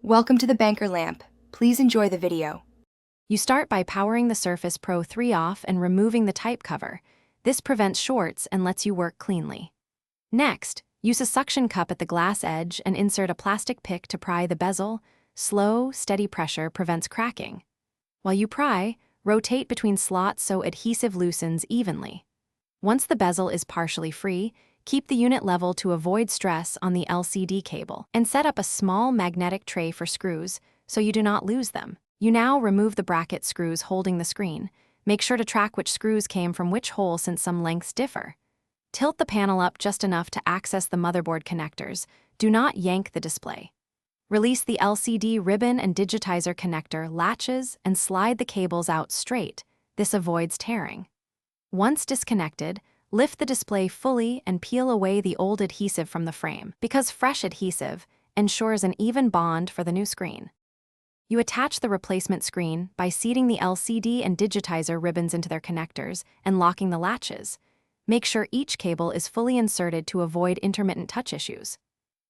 Welcome to the banker lamp. Please enjoy the video. You start by powering the Surface Pro 3 off and removing the type cover. This prevents shorts and lets you work cleanly. Next, use a suction cup at the glass edge and insert a plastic pick to pry the bezel. Slow, steady pressure prevents cracking. While you pry, rotate between slots so adhesive loosens evenly. Once the bezel is partially free, keep the unit level to avoid stress on the LCD cable, and set up a small magnetic tray for screws so you do not lose them. You now remove the bracket screws holding the screen. Make sure to track which screws came from which hole since some lengths differ. Tilt the panel up just enough to access the motherboard connectors. Do not yank the display. Release the LCD ribbon and digitizer connector latches and slide the cables out straight. This avoids tearing. Once disconnected, lift the display fully and peel away the old adhesive from the frame, because fresh adhesive ensures an even bond for the new screen. You attach the replacement screen by seating the LCD and digitizer ribbons into their connectors and locking the latches. Make sure each cable is fully inserted to avoid intermittent touch issues.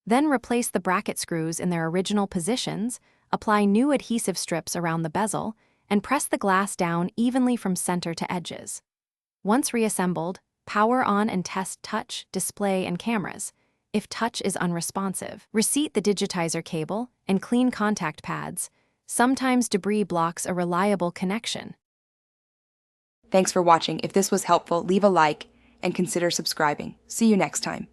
Then replace the bracket screws in their original positions, apply new adhesive strips around the bezel, and press the glass down evenly from center to edges. Once reassembled, power on and test touch, display, and cameras. If touch is unresponsive, reseat the digitizer cable and clean contact pads. Sometimes debris blocks a reliable connection. Thanks for watching. If this was helpful, leave a like and consider subscribing. See you next time.